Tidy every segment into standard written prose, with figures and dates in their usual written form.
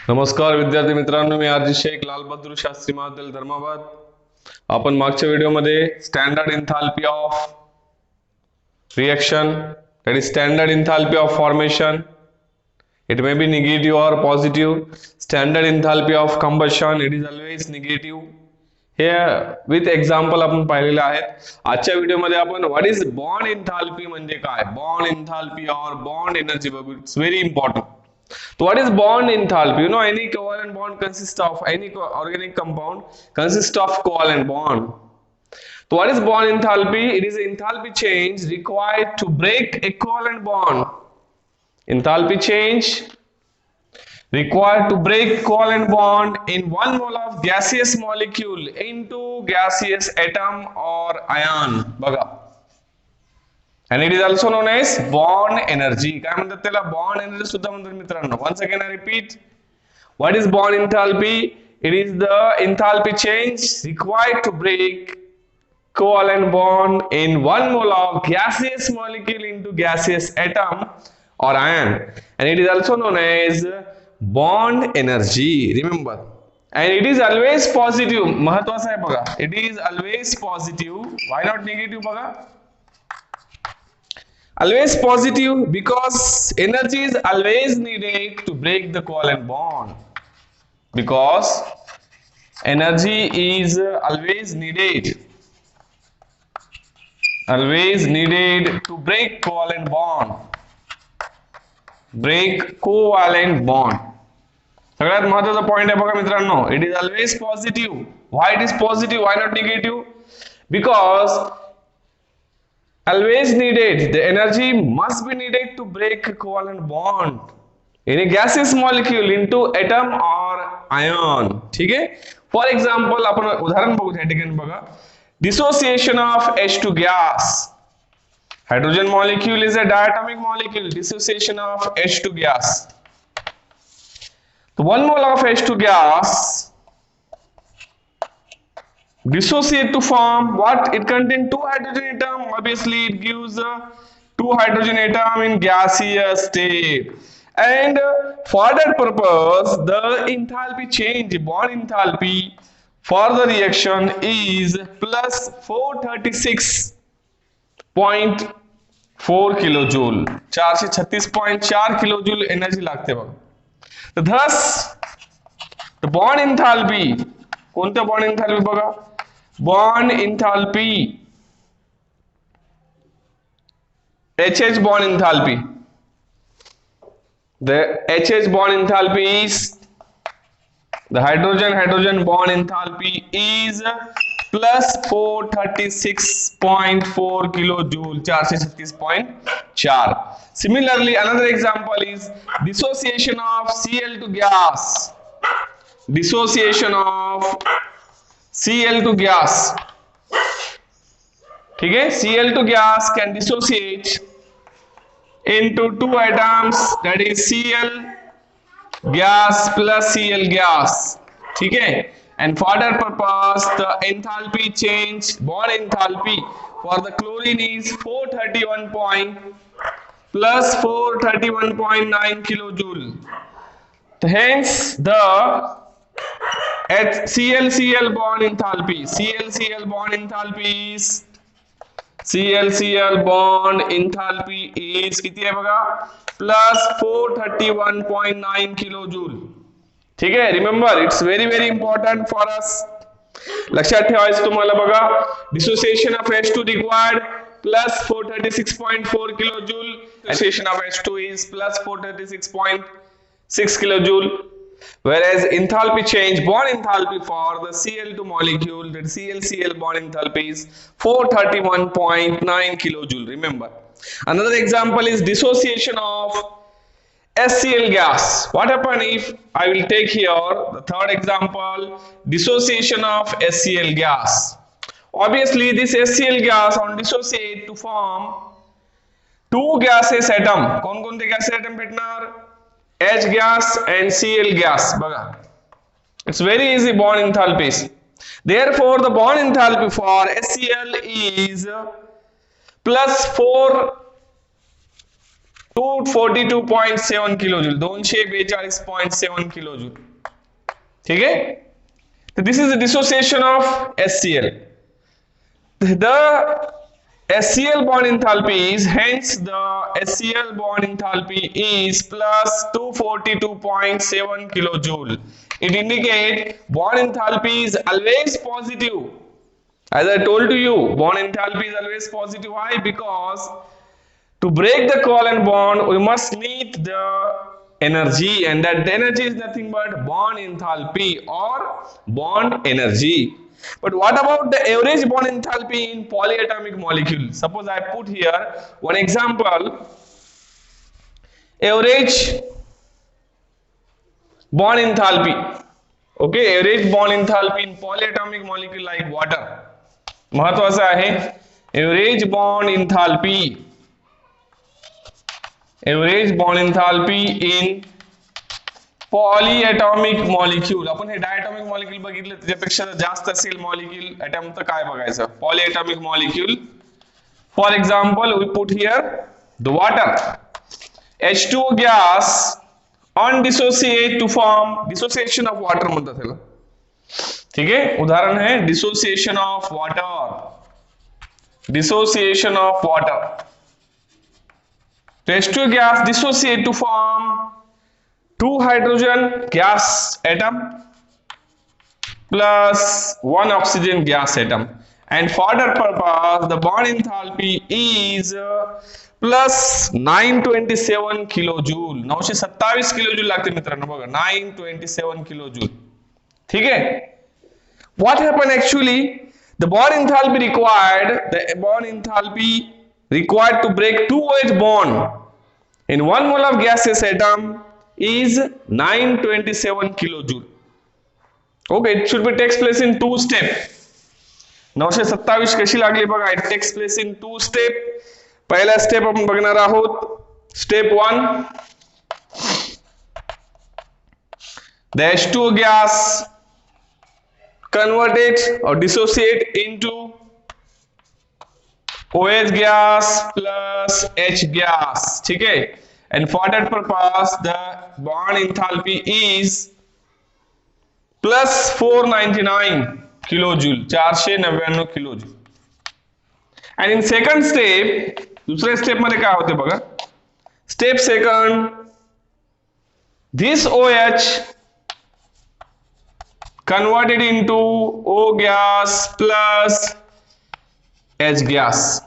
नमस्कार विद्यार्थी मित्रांनो, मी आरजी शेख, लाल बहादूर शास्त्री महाविद्यालय धर्माबाद. आपण मागच्या व्हिडिओमध्ये standard enthalpy of reaction, that is standard enthalpy of formation, it may be negative or positive. Standard enthalpy of combustion, it is always negative. हे with example आपण पाहिलेले आहेत. आजच्या व्हिडिओमध्ये आपण व्हॉट इज बॉन्ड एन्थाल्पी म्हणजे काय, बॉन्ड एन्थाल्पी और बॉन्ड एनर्जी बघू. It's very important. So what is bond enthalpy? You know, any covalent bond consists of, any organic compound consists of covalent bond. So what is bond enthalpy? It is the enthalpy change required to break a covalent bond. Enthalpy change required to break covalent bond in 1 mole of gaseous molecule into gaseous atom or ion. बघा. And it is also known as bond energy. काय म्हणतात त्याला? Bond energy सुद्धा म्हणतात मित्रांनो. Once again I repeat, what is bond enthalpy? It is the enthalpy change required to break covalent bond in 1 mole of gaseous molecule into gaseous atom or ion, and it is also known as bond energy. Remember, and it is always positive. महत्वाचं आहे बघा. It is always positive. Why not negative बघा? Always positive because energy is always needed to break the covalent bond. Because energy is always needed to break covalent bond. Break covalent bond. सगळ्यात महत्त्वाचा point आहे बघा मित्रांनो. It is always positive. Why it is positive? Why not negative? Because always needed, the energy must be needed to break a covalent bond in a gaseous molecule into atom or ion. ठीक आहे. For example आपण उदाहरण बघू. त्या ठिकाणी बघा, dissociation of H2 gas. Hydrogen molecule is a diatomic molecule. Dissociation of H2 gas. So 1 mole of H2 gas dissociate to form what? It contains 2 hydrogen atom. Obviously it gives 2 hydrogen atom in gaseous state, and for that purpose the enthalpy change, bond enthalpy for the reaction is plus 436.4 kilojoule. 436.4 kilojoule energy लागते बघ. Thus the bond enthalpy, कोणत्या bond enthalpy बघा, bond enthalpy, HH bond enthalpy, the HH bond enthalpy is, the hydrogen bond enthalpy is plus 436.4 kilojoule. 436.4. Similarly, another example is dissociation of Cl2 gas. Dissociation of Cl2 gas. ठीक है. Cl2 gas can dissociate into 2 atoms, that is Cl gas plus Cl gas. ठीक है. And for that purpose the enthalpy change, bond enthalpy for the chlorine is 431.9 kilojoule. Hence the ClCl bond enthalpy, ClCl bond enthalpy is, ClCl bond enthalpy is किती आहे बघा, plus 431.9 kilojoule. ठीक आहे. Remember, it's very very important for us. लक्षात ठेवायचं तुम्हाला बघा. Dissociation of H2 required plus 436.4 kilojoule. Dissociation of H2 is plus 436.6 kilojoule. Whereas enthalpy change, bond enthalpy for the Cl2 molecule, that ClCl bond enthalpy is 431.9 kilojoule. Remember. Another example is dissociation of HCl gas. What happen if I will take here the third example, dissociation of HCl gas. Obviously this HCl gas on dissociate to form 2 gaseous atom. कोण कोणते gaseous atom भेटणार? H gas and Cl gas. बघा. It's very easy bond enthalpies. Therefore the bond enthalpy for HCl is plus 4 242.7 kilojoule, 242.7 kilojoule. ठीक है. This is the dissociation of HCl. The HCl bond enthalpy is, hence the HCl bond enthalpy is plus 242.7 kilojoule. It indicates bond enthalpy is always positive. As I told to you, bond enthalpy is always positive. Why? Because to break the covalent bond, we must need the energy, and that energy is nothing but bond enthalpy or bond energy. But what about the average bond enthalpy in polyatomic molecule? Suppose I put here one example. Average bond enthalpy. Okay, average bond enthalpy in polyatomic molecule like water. महत्वाचं आहे. Average bond enthalpy. Average bond enthalpy in polyatomic molecule. आपण हे diatomic molecule बघितलं, त्याच्यापेक्षा जास्त असेल molecule atom तर काय बघायचं? Polyatomic molecule. For example, we put here the water. H2O gas undissociate to form dissociation of water म्हणतात त्याला. ठीक है. उदाहरण है dissociation of water. Dissociation of water. तो H2O gas dissociate to form 2 hydrogen gas atom plus 1 oxygen gas atom, and for that purpose the bond enthalpy is plus 927 kilojoule. 927 kilojoule लागते मित्रांनो बघा. 927 kilojoule. ठीक है. What happened actually? The bond enthalpy required to break 2 OH bond in 1 mole of gaseous atom is 927 kilojoule. Okay, it should be takes place in 2 steps. 927 कशी लागली बघा. It takes place in 2 steps. पहिला step आपण बघणार आहोत. Step 1. The H2O gas converted or dissociate into OH gas plus H gas. ठीक है. And for that purpose the bond enthalpy is plus 499 kilojoule. 499 kilojoule. And in second step, दुसऱ्या step मध्ये काय होते बघा. Step second, this OH converted into O gas plus H gas.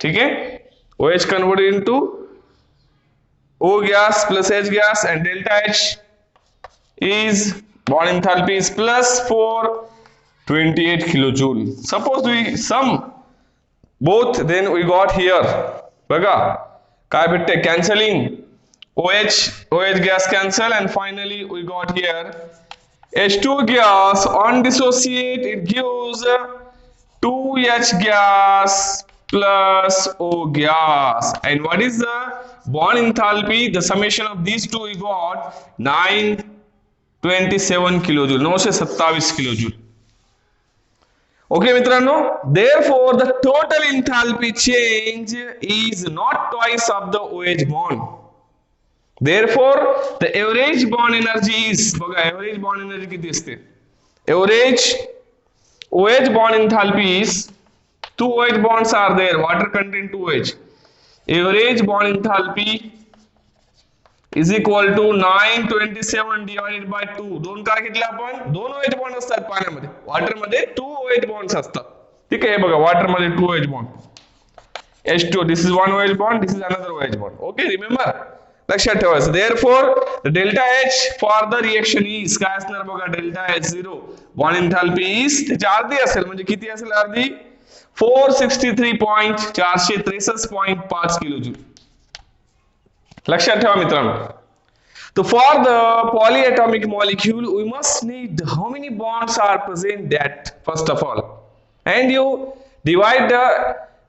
ठीक है. OH converted into O gas plus H gas, and delta H is bond enthalpy is plus 428 kilojoule. Suppose we sum both, then we got here बघा काय भेटते. Cancelling OH gas cancel, and finally we got here H2 gas on dissociate, it gives 2H gas plus O gas. And what is the bond enthalpy? The summation of these two we got 927 kilojoule. 927 kilojoule. Okay मित्रांनो, therefore the total enthalpy change is not twice of the OH bond. Therefore the average bond energy is, बघा average bond energy किती असते. Average OH bond enthalpy is, 2 OH bonds are there, water contain 2 OH. Average bond enthalpy is equal to 927 divided by 2. दोन काय घेतले आपण. 2 OH bond असतात पाण्यामध्ये. Water मध्ये 2 OH बॉन्ड्स असतात. ठीक आहे. हे बघा वॉटर मध्ये 2 OH bond. H2O, this is 1 OH bond, this is another OH bond. Okay, remember. लक्षात ठेवायचं. Therefore the delta H for the reaction is काय असणार बघा. delta H0 bond enthalpy is त्याची अर्धी असेल. म्हणजे किती असेल अर्धी. 463.5 किलोजूल. लक्षात ठेवा मित्रांनो. So for the polyatomic molecule we must need how many bonds are present, that first of all, and you divide the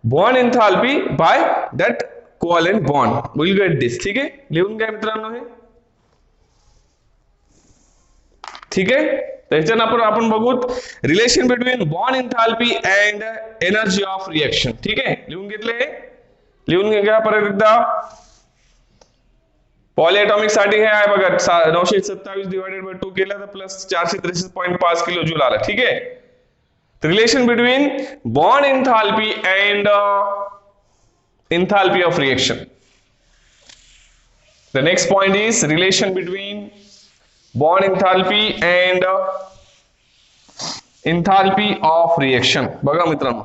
bond enthalpy by that covalent bond. We'll get this. ठीक आहे. लिहून घ्या मित्रांनो हे. ठीक आहे. त्याच्यानंतर आपण बघू relation between bond enthalpy and energy of reaction. ठीक आहे. लिहून घेतले. लिहून घ्या परत एकदा. पॉलीएटॉमिक साठी हे आहे बघा 927 डिवाइडेड बाय 2 केलं तर प्लस 463.5 किलो जूल आला. ठीक आहे. Relation between bond enthalpy and enthalpy of reaction. The next point is relation between bond enthalpy and enthalpy of reaction. बघा मित्रांनो,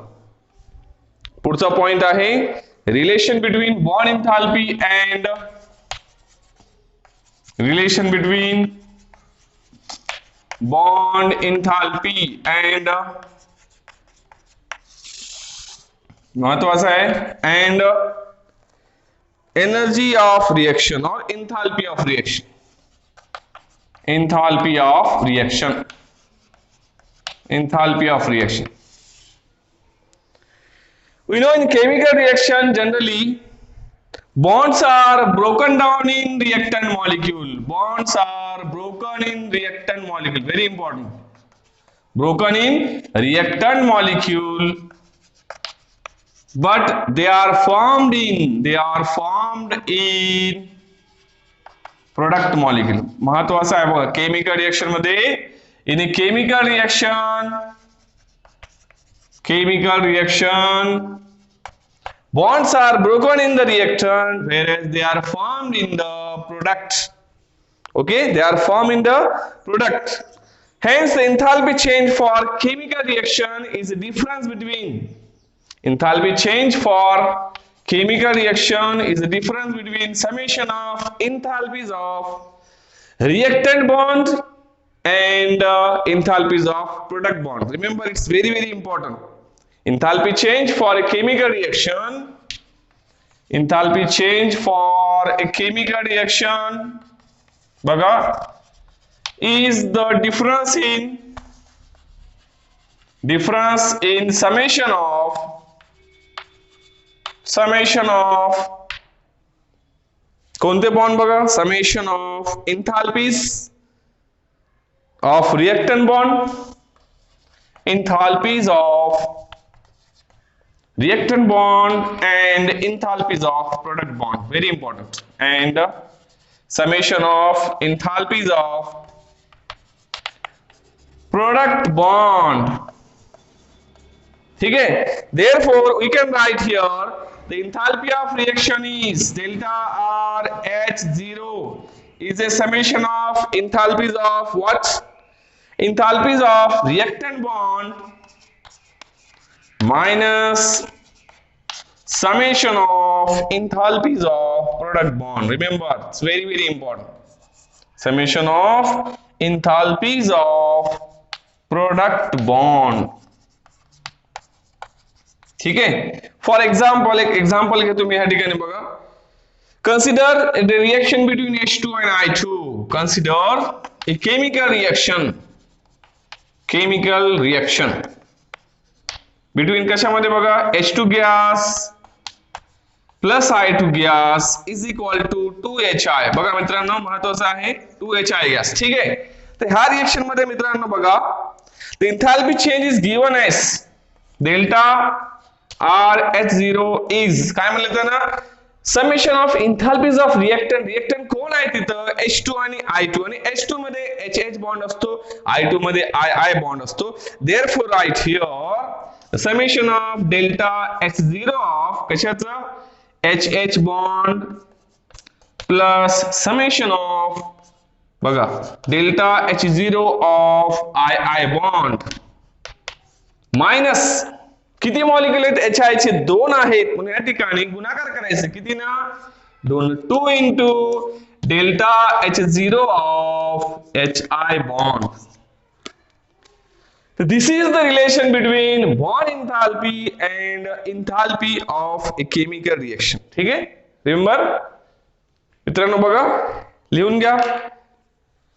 पुढचा पॉइंट आहे relation between bond enthalpy and relation between bond enthalpy and महत्वाचा आहे and energy of reaction or enthalpy of reaction. Enthalpy of reaction. Enthalpy of reaction. We know in chemical reaction generally bonds are broken down in reactant molecule. Bonds are broken in reactant molecule. Very important. Broken in reactant molecule. But they are formed in product molecule. महत्वाचा आहे बघा chemical reaction मध्ये. इन a chemical reaction bonds are broken in the reactant whereas they are formed in the product. Okay, they are formed in the product. Hence the enthalpy change for chemical reaction is the difference between enthalpy change for chemical reaction is the difference between summation of enthalpies of reactant bond and enthalpies of product bond. Remember, it's very, very important. Enthalpy change for a chemical reaction, enthalpy change for a chemical reaction, baga, is the difference in summation of कोणते bond बघा summation of enthalpies of reactant bond, enthalpies of reactant bond and enthalpies of product bond. Very important. And summation of enthalpies of product bond. ठीक है. Therefore we can write here the enthalpy of reaction is delta R H0 is a summation of enthalpies of what? Enthalpies of reactant bond minus summation of enthalpies of product bond. Remember, it's very, very important. Summation of enthalpies of product bond. ठीक आहे. For example एक example घेतो मी या ठिकाणी बघा. Consider the reaction between H2 and I2. Consider a chemical reaction between कशामध्ये बघा H2 gas plus I2 gas is equal to 2HI. बघा मित्रांनो, महत्वाचं आहे 2HI गॅस. ठीक आहे. तर ह्या रिएक्शन मध्ये मित्रांनो बघा the enthalpy change is given as delta RH0 is काय म्हणलं ना summation of enthalpies of reactant कोण आहे तिथं H2 आणि I2 आणि H2 मध्ये HH बॉन्ड असतो, I2 मध्ये II बॉन्ड असतो. therefore write here summation of delta H0 of कशाचा HH bond plus summation of बघा delta H0 of II bond minus किती मॉलिक्युल आहेत HI चे 2 आहेत म्हणून या ठिकाणी गुणाकार करायचं किती ना 2 into delta H0 of HI bond. So this is the relation between bond enthalpy and enthalpy of a chemical reaction. ठीक आहे. रिमेंबर मित्रांनो बघा लिहून घ्या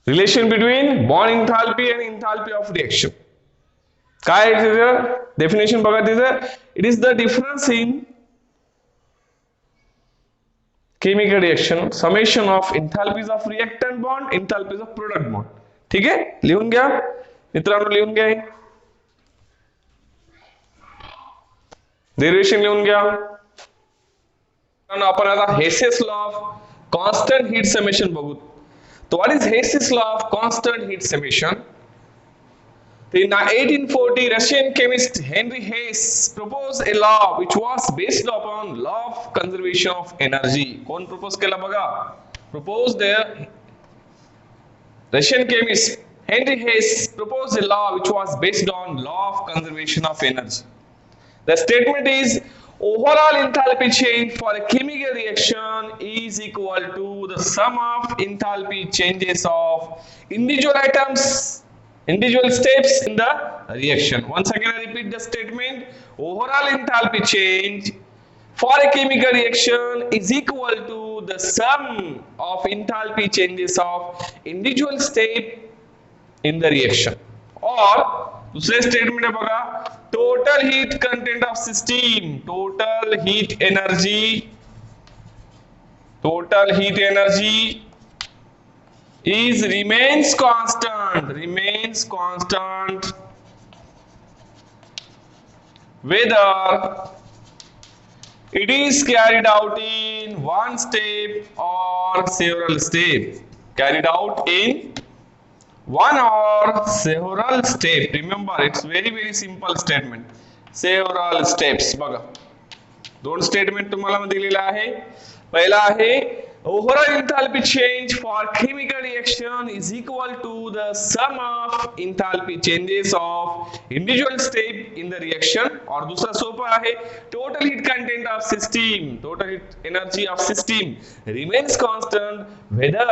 relation between bond enthalpy and enthalpy of reaction. काय आहे तिचं डेफिनेशन बघा तिचं it is the difference in chemical reaction summation of enthalpies of reactant bond enthalpies of product bond. ठीक आहे. लिहून घ्या मित्रांनो, लिहून घ्या डेरिवेशन लिहून घ्या. आपण आता Hess's law of constant heat summation बघू. So what is Hess's law of constant heat summation? In 1840, Russian chemist Henry Hess proposed a law which was based upon law of conservation of energy. कौन propose केला बघा? Proposed the Russian chemist Henry Hess proposed a law which was based on law of conservation of energy. The statement is overall enthalpy change for a chemical reaction is equal to the sum of enthalpy changes of individual steps in the reaction. Once again I repeat the statement. Overall enthalpy change for a chemical reaction is equal to the sum of enthalpy changes of individual step in the reaction. Or दूसरे statement है बघा, total heat content of system, total heat energy is remains constant whether it is carried out in one step or several steps. Carried out in one or several steps. Remember, it's very simple statement. Several steps. बघा, दोन statement तुम्हाला दिलेला आहे. पहिला आहे overall enthalpy change for chemical reaction is equal to the sum of enthalpy changes of individual step in the reaction. और दूसरा सोपा है total heat content of system, total heat energy of system remains constant whether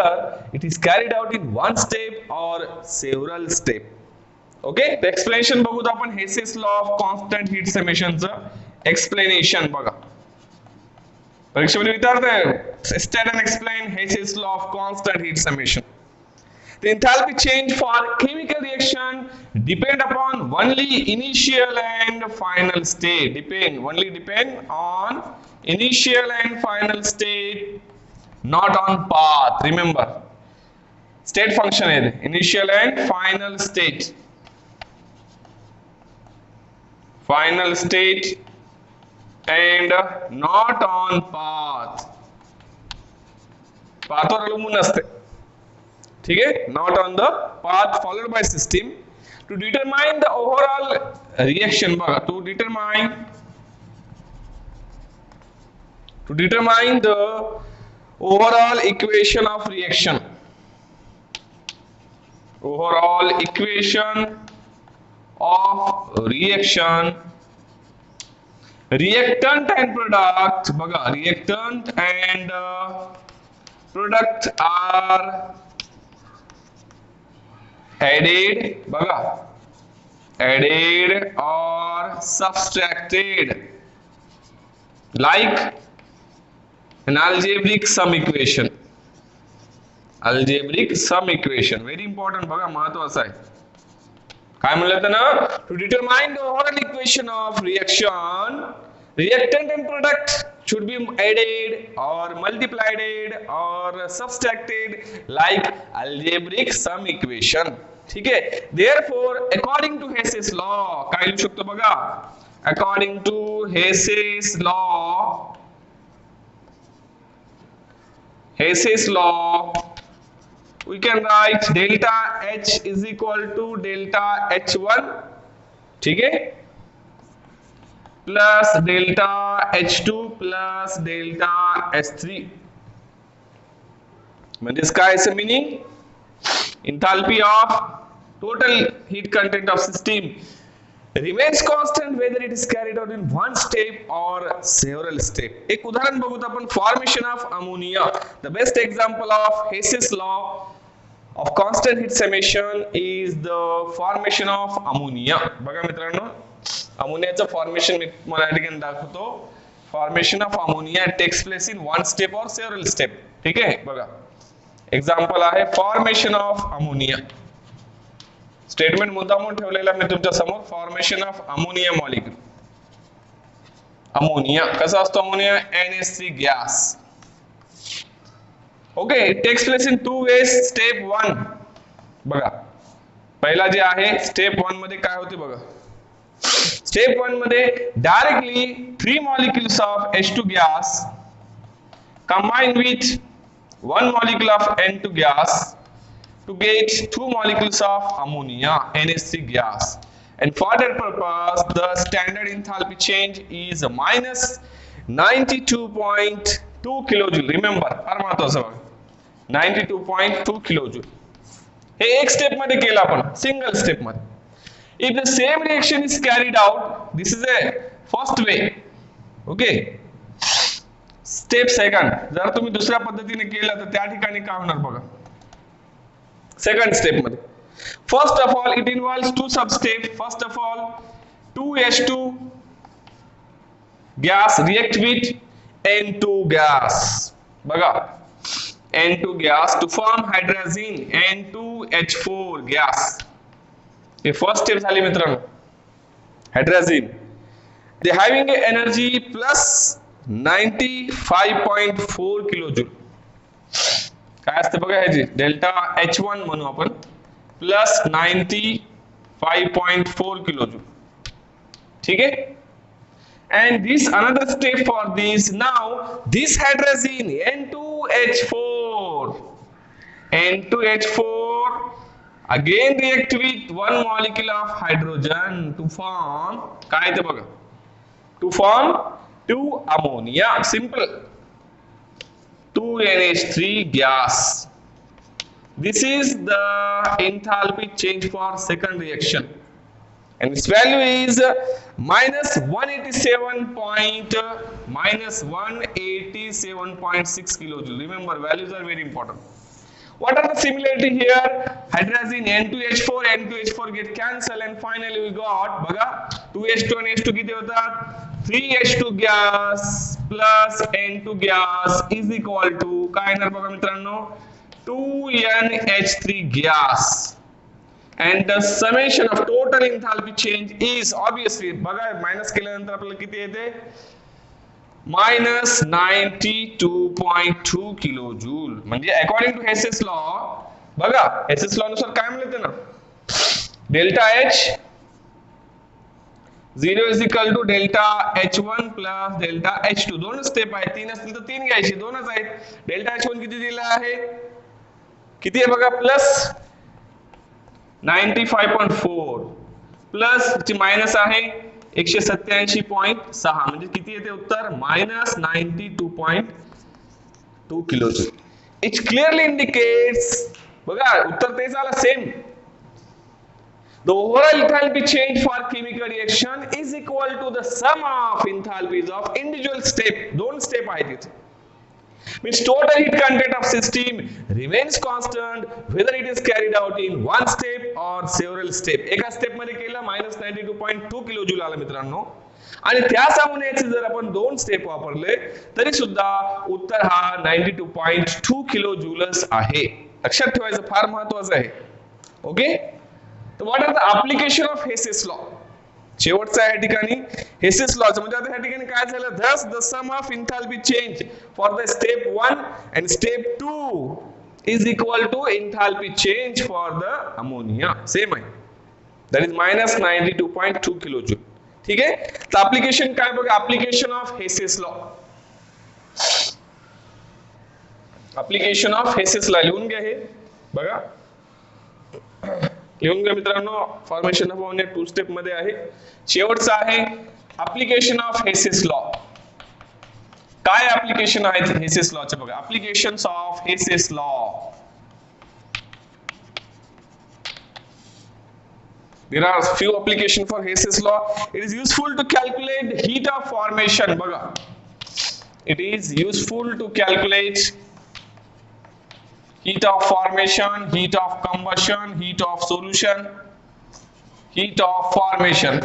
it is carried out in one step or several step. Okay, the explanation बघूत आपण Hess's law of constant heat summation चं explanation बघा. परीक्षेमध्ये विचारते state and explain Hess's law of constant heat summation. The enthalpy change for chemical reaction depend upon only initial and final state. Depend on initial and final state, not on path. Remember, state function है initial and final state. Final state and not on path. Path और अवलंबून असते, ठीक है, not on the path followed by system. To determine the overall reaction बघा, to determine the overall equation of reaction, overall equation of reaction, reactant and product बघा, reactant and product are added बघा, added or subtracted like an algebraic sum equation. Algebraic sum equation very important बघा, महत्वाचं आहे. काय म्हणलं तर ना, to determine the overall equation of reaction, reactant and product should be added or multiplied or subtracted like algebraic sum equation. ठीक है. Therefore, according to Hess's law, काय लिहू शकतो बघा, according to Hess's law, we can write delta H is equal to delta H1, ठीक है, plus delta H2 plus delta H3. म्हणजे काय आहे meaning? Enthalpy of total heat content of system remains constant whether it is carried out in one step or several steps. एक उदाहरण बघूत आपण, formation of ammonia. The best example of Hess's law of constant heat summation is the formation of ammonia. बघा मित्रांनो, अमोनियाचं formation मी तुम्हाला या ठिकाणी दाखवतो. Formation of ammonia takes place in one step or several step. ठीक आहे, बघा एक्झाम्पल आहे फॉर्मेशन ऑफ अमोनिया. स्टेटमेंट मुद्दामून ठेवलेला मी तुमच्या समोर. Formation of ammonia molecule. Ammonia कसा असतो ammonia? NH3 gas. Okay, it takes place in two ways. Step 1 बघा, पहिला जे आहे स्टेप 1 मध्ये काय होते बघा. स्टेप 1 मध्ये directly 3 molecules of H2 gas combine with one molecule of N2 gas to get two molecules of ammonia, NH3 gas. And for that purpose, the standard enthalpy change is minus 92.2 kilojoule. Remember, फार महत्वाचं बघा, 92.2 kilojoule. हे एक step मध्ये केलं आपण, single step मध्ये. If the same reaction is carried out, this is a first way. Okay. Step second. जर तुम्ही दुसऱ्या पद्धतीने केलं तर त्या ठिकाणी काय होणार बघा. Second step मध्ये. First of all, it involves two substeps. First of all, 2H2 gas react with N2 gas. बघा. N2 gas to form hydrazine N2H4 gas. ये फर्स्ट स्टेप झाली मित्रांनो. Hydrogen they having a energy plus 95.4 kilojoule. काय असते बघा ह्याची delta H1 म्हणू आपण प्लस 95.4 किलोजूल. ठीक आहे. And this another step for this. Now this hydrazine N2H4 again react with one molecule of hydrogen to form काय ते बघा, to form 2 ammonia. Simple. 2NH3 gas. This is the enthalpy change for second reaction, and its value is minus 187.6 kilojoule. Remember, values are very important. What are the similarity here? Hydrazine N2H4 get cancelled, and finally we got बघा 2H2 and H2 किती होतात? 3H2 gas plus N2 gas is equal to काय येणार बघा मित्रांनो? 2NH3 gas. And the summation of total enthalpy change is obviously बघा minus केल्यानंतर आपल्याला किती येते? minus 92.2 kilojoule. म्हणजे अकॉर्डिंग टू हेसेस लॉ बघा, हेसेस लॉ नुसार काय मिळते ना, delta H 0 is equal to delta H1 plus delta H2. दोन स्टेप आहेत, तीन असतील तर तीन घ्यायची, दोनच आहेत. डेल्टा H1 किती दिला आहे, किती आहे बघा, प्लस 95.4 प्लस ची मायनस आहे 187.6 म्हणजे किती येते उत्तर, minus 92.2 kilojoule. It clearly indicates बघा उत्तर तेच आलं same. The overall enthalpy change for chemical reaction is equal to the sum of enthalpies of individual step. दोन स्टेप आहेत इथे. Means total heat content of system remains constant whether it is carried out in one step or several step. एका step मध्ये केलं minus 92.2 kilojoule आलं मित्रांनो, आणि त्याच अमोनियाचे जर आपण दोन स्टेप वापरले तरी सुद्धा उत्तर हा 92.2 किलोजूलच आहे. लक्षात ठेवायचं फार महत्त्वाचं आहे. ओके. तर what are the application of Hess's law? शेवटचा या ठिकाणी हेसेस लॉचं म्हणजे आता या ठिकाणी काय झालं, thus the sum of enthalpy change for the step 1 and step 2 is equal to enthalpy change for the ammonia. Same आहे, that is minus 92.2 किलोजूल. ठीक आहे. तर ऍप्लिकेशन काय बघा, application of Hess's law. Application of Hess's law लिहून घ्या हे बघा, लिहून घ्या मित्रांनो. फॉर्मेशन ऑफ अमोनिया 2 स्टेप मध्ये आहे. शेवटचा आहे ऍप्लिकेशन ऑफ हेसेस लॉ. काय ऍप्लिकेशन आहेत हेसेस लॉचे बघा, applications of Hess's law. There are few application for Hess's law. It is useful to calculate heat of formation. बघा, it is useful to calculate heat of formation, heat of combustion, heat of solution, heat of formation,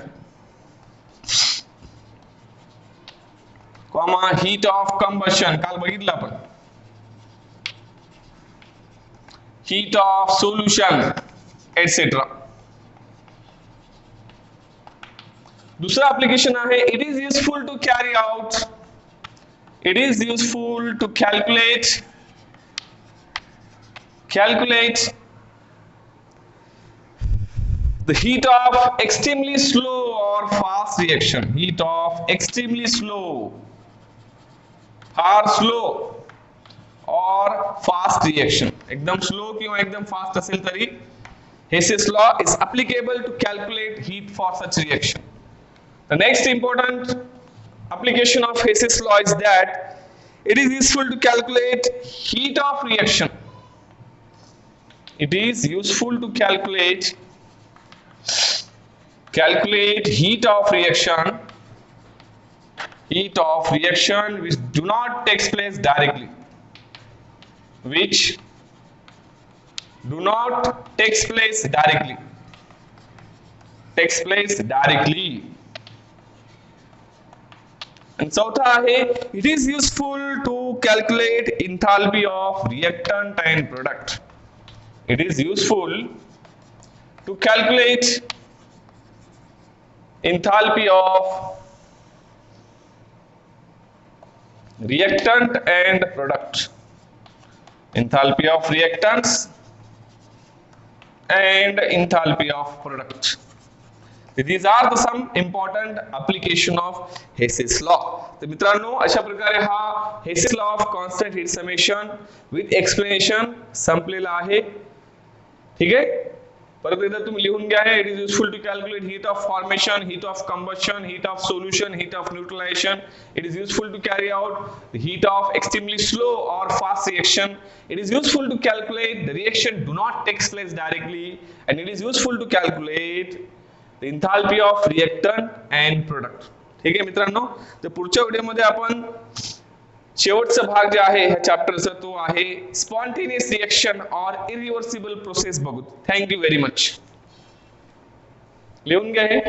comma heat of combustion. काल बघितलं आपण. Heat of solution, etc. दूसरा application आहे, it is useful to carry out, it is useful to calculate the heat of extremely slow or fast reaction. Heat of extremely slow or slow or fast reaction, एकदम slow किंवा एकदम fast असेल तरी Hess's law is applicable to calculate heat for such reaction. The next important application of Hess's law is that it is useful to calculate heat of reaction. It is useful to calculate heat of reaction which do not takes place directly, and चौथा आहे, it is useful to calculate enthalpy of reactant and product. It is useful to calculate enthalpy of reactant and product. Enthalpy of reactants and enthalpy of product. These are the some important application of Hess's law. तर मित्रांनो, अशा प्रकारे हा Hess's law of constant heat summation with explanation संपलेला आहे. ठीक आहे, परत एकदा तुम्ही लिहून घ्या. It is useful to calculate heat of formation, heat of combustion, heat of solution, heat of neutralization. It is useful to carry out the heat of extremely slow or fast reaction. It is useful to calculate the reaction do not takes place directly, and it is useful to calculate the enthalpy of reactant and product. ठीक आहे मित्रांनो, तर पुढच्या व्हिडिओमध्ये आपण शेवटचा भाग जे आहे ह्या चॅप्टरचा तो आहे स्पॉन्टेनियस रिएक्शन और इरिव्हर्सिबल प्रोसेस बघू. Thank you very much. लिहून घ्या हे.